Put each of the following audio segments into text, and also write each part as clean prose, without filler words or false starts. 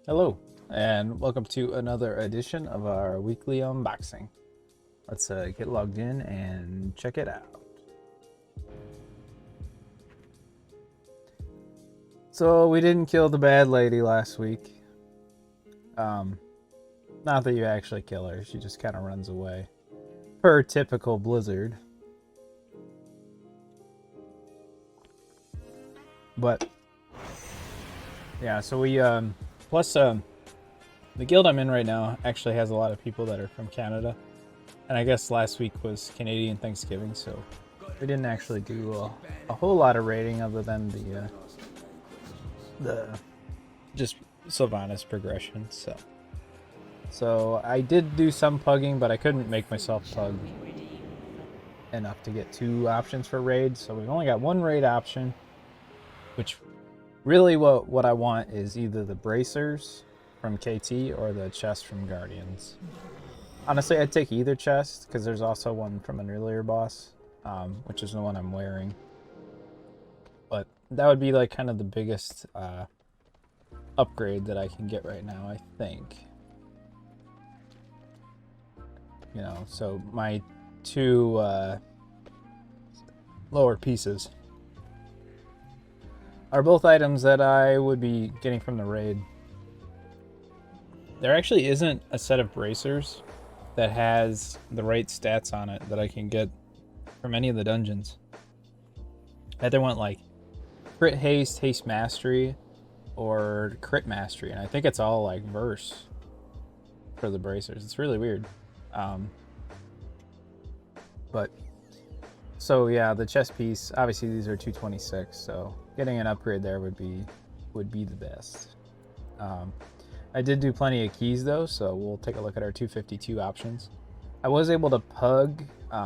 Hello, and welcome to another edition of our weekly unboxing. Let's get logged in and check it out. So we didn't kill the bad lady last week. Not that you actually kill her, she just kind of runs away. Per typical Blizzard. But, yeah, so we, plus, the guild I'm in right now actually has a lot of people that are from Canada. And I guess last week was Canadian Thanksgiving, so we didn't actually do a whole lot of raiding other than the just Sylvanas progression. So I did do some pugging, but I couldn't make myself pug enough to get two options for raids. So we've only got one raid option, which really what I want is either the bracers from KT or the chest from Guardians. Honestly, I'd take either chest because there's also one from an earlier boss, which is the one I'm wearing. But that would be like kind of the biggest upgrade that I can get right now, I think. You know, so my two lower pieces are both items that I would be getting from the raid. There actually isn't a set of bracers that has the right stats on it that I can get from any of the dungeons. I either want like crit haste, haste mastery, or crit mastery, and I think it's all like verse for the bracers. It's really weird. But so yeah, the chest piece, obviously these are 226, so getting an upgrade there would be the best. I did do plenty of keys though, so we'll take a look at our 252 options. I was able to pug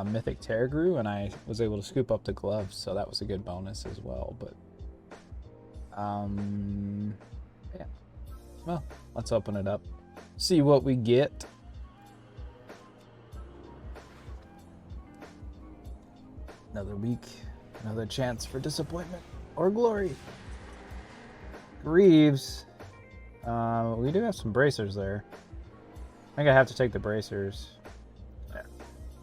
Mythic Terragru, and I was able to scoop up the gloves, so that was a good bonus as well. But yeah, well, let's open it up, see what we get. Another week, another chance for disappointment or glory. Greaves. We do have some bracers there. I think I have to take the bracers. Yeah.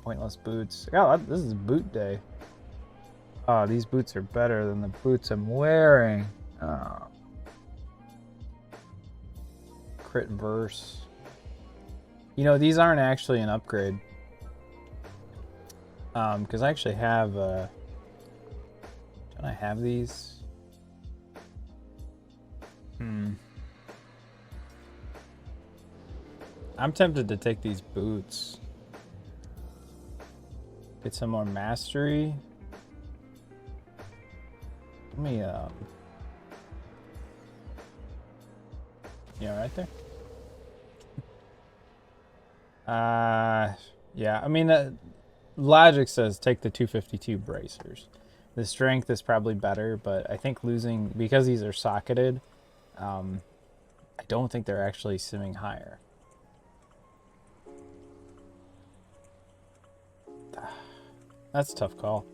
Pointless boots. Oh, this is boot day. Oh, these boots are better than the boots I'm wearing. Oh. Crit verse. You know, these aren't actually an upgrade. Because I actually have, don't I have these? I'm tempted to take these boots. Get some more mastery. Let me, yeah, right there. Yeah, I mean, logic says take the 252 bracers. The strength is probably better, but I think losing, because these are socketed, I don't think they're actually simming higher. That's a tough call.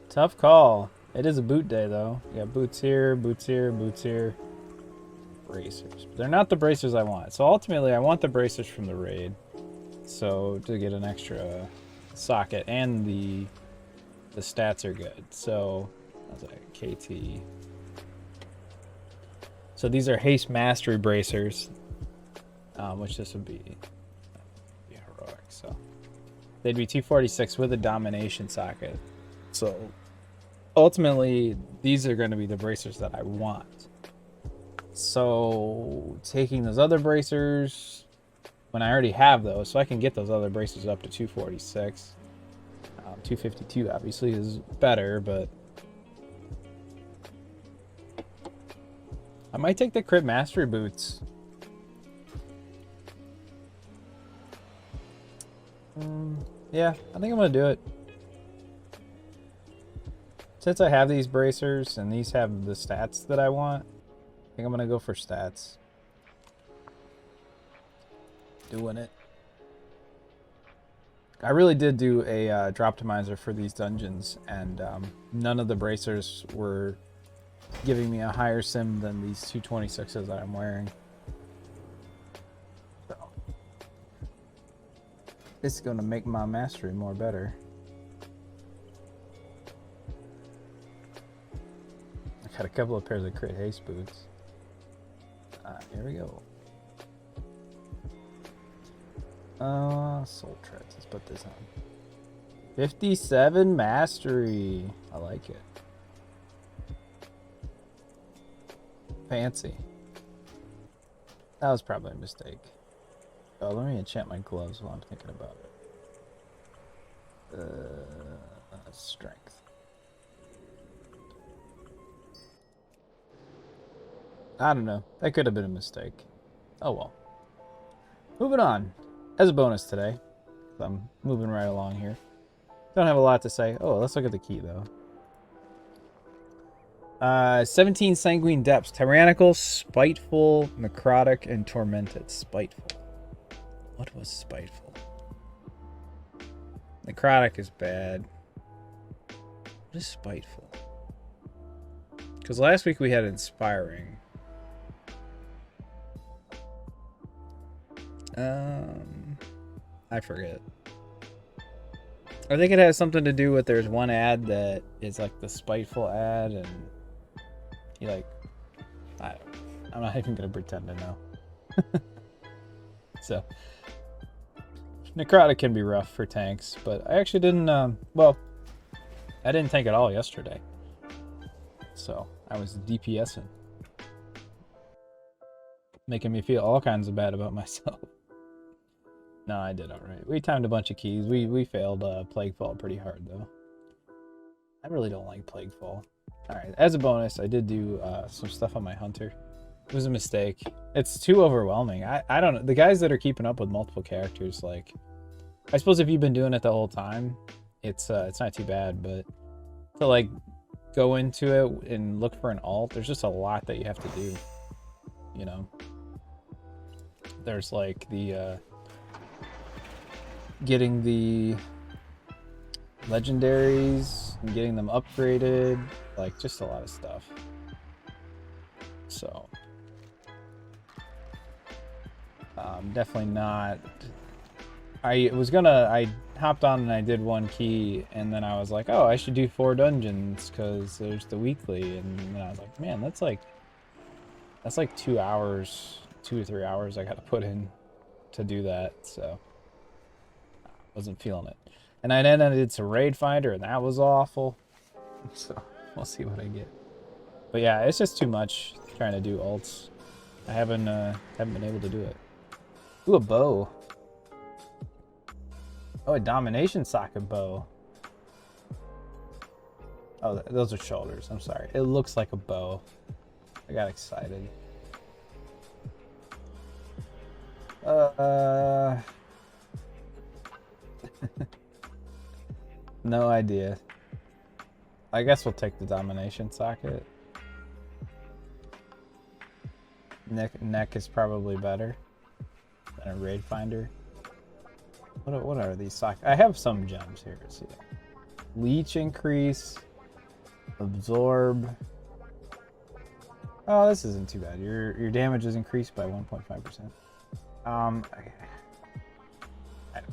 Tough call. It is a boot day, though. You got boots here, boots here, boots here. Bracers. But they're not the bracers I want. So ultimately, I want the bracers from the raid. So to get an extra socket, and the stats are good. So I was like KT. So these are haste mastery bracers, which this would be heroic. So they'd be 246 with a domination socket. So ultimately, these are going to be the bracers that I want. So taking those other bracers when I already have those, so I can get those other bracers up to 246. 252 obviously is better, but I might take the crit mastery boots. Yeah, I think I'm gonna do it. Since I have these bracers and these have the stats that I want, I think I'm gonna go for stats. Doing it. I really did do a drop optimizer for these dungeons, and none of the bracers were giving me a higher sim than these 226s that I'm wearing. So it's going to make my mastery more better. I got a couple of pairs of crit haste boots. Here we go. Soul treads. Let's put this on. 57 mastery. I like it. Fancy. That was probably a mistake. Oh, let me enchant my gloves while I'm thinking about it. Strength. I don't know. That could have been a mistake. Oh well. Moving on. As a bonus today, I'm moving right along here. Don't have a lot to say. Oh, let's look at the key though. 17 sanguine depths. Tyrannical, spiteful, necrotic, and tormented. Spiteful. What was spiteful? Necrotic is bad. What is spiteful? Because last week we had inspiring. I forget. I think it has something to do with there's one ad that is like the spiteful ad, and you like, I'm not even gonna pretend to know. So necrotic can be rough for tanks, but I actually didn't well, I didn't tank at all yesterday, so I was DPSing, making me feel all kinds of bad about myself. No, I did alright. We timed a bunch of keys. We failed Plaguefall pretty hard, though. I really don't like Plaguefall. Alright, as a bonus, I did do some stuff on my Hunter. It was a mistake. It's too overwhelming. I don't know. The guys that are keeping up with multiple characters, like... I suppose if you've been doing it the whole time, it's not too bad, but... To, like, go into it and look for an alt, there's just a lot that you have to do. You know? There's, like, the... getting the legendaries and getting them upgraded, like just a lot of stuff. So definitely not. I hopped on and I did one key, and then I was like, oh, I should do 4 dungeons because there's the weekly, and then I was like, man, that's like 2 hours, 2 or 3 hours I got to put in to do that. So wasn't feeling it. And I then did some raid finder, and that was awful. So we'll see what I get. But yeah, it's just too much trying to do ults. I haven't been able to do it. Ooh, a bow. Oh, a domination socket bow. Oh, those are shoulders. I'm sorry. It looks like a bow. I got excited. No idea. I guess we'll take the domination socket. Neck is probably better than a raid finder. What are these sockets? I have some gems here. See, leech increase, absorb. Oh, this isn't too bad. Your damage is increased by 1.5%. I don't even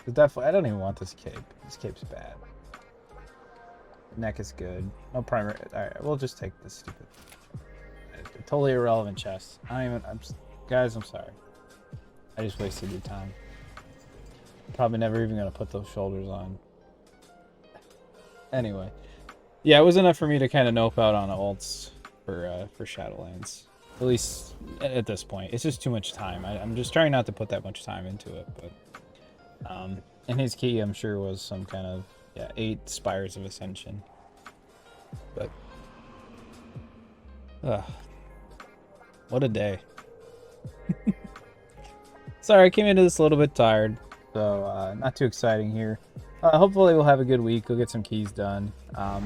know. Definitely, I don't even want this cape. This cape's bad. Neck is good. No primary. All right, we'll just take this stupid, totally irrelevant chest. Guys, I'm sorry. I just wasted your time. Probably never even gonna put those shoulders on. Anyway, yeah, it was enough for me to kind of nope out on ults for Shadowlands. At least at this point, it's just too much time. I'm just trying not to put that much time into it. But and his key, I'm sure, was some kind of 8 Spires of Ascension. But what a day. Sorry, I came into this a little bit tired, so not too exciting here. Hopefully we'll have a good week. We'll get some keys done.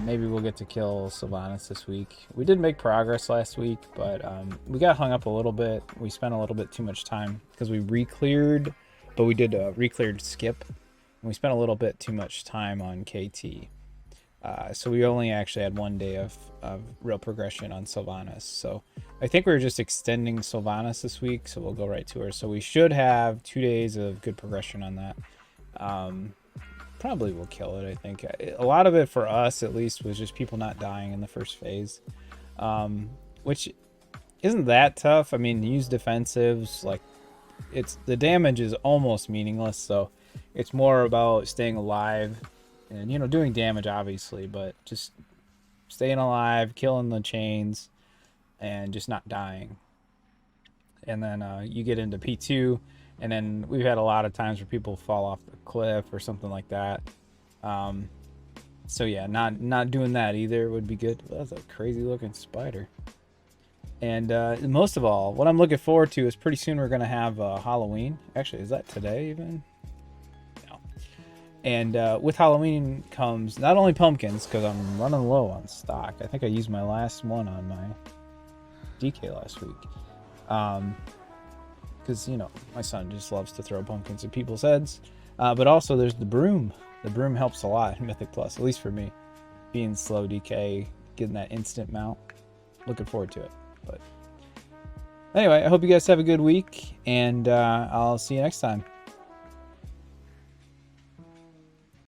Maybe we'll get to kill Sylvanas this week. We did make progress last week, but we got hung up a little bit. We spent a little bit too much time because we re-cleared, but we did a re-cleared skip. And we spent a little bit too much time on KT. So we only actually had 1 day of real progression on Sylvanas. So I think we're just extending Sylvanas this week, so we'll go right to her. So we should have 2 days of good progression on that. Probably will kill it, I think. A lot of it, for us at least, was just people not dying in the first phase. Which isn't that tough. I mean, use defensives, like, the damage is almost meaningless, so it's more about staying alive and, you know, doing damage, obviously, but just staying alive, killing the chains, and just not dying. And then you get into P2, and then we've had a lot of times where people fall off the cliff or something like that. So yeah, not doing that either would be good. Well, that's a crazy looking spider. And most of all, what I'm looking forward to is pretty soon we're going to have Halloween. Actually, is that today even? No. And with Halloween comes not only pumpkins, because I'm running low on stock. I think I used my last one on my DK last week. Because, you know, my son just loves to throw pumpkins at people's heads. But also there's the broom. The broom helps a lot in Mythic Plus, at least for me. Being slow DK, getting that instant mount. Looking forward to it. But anyway, I hope you guys have a good week, and I'll see you next time.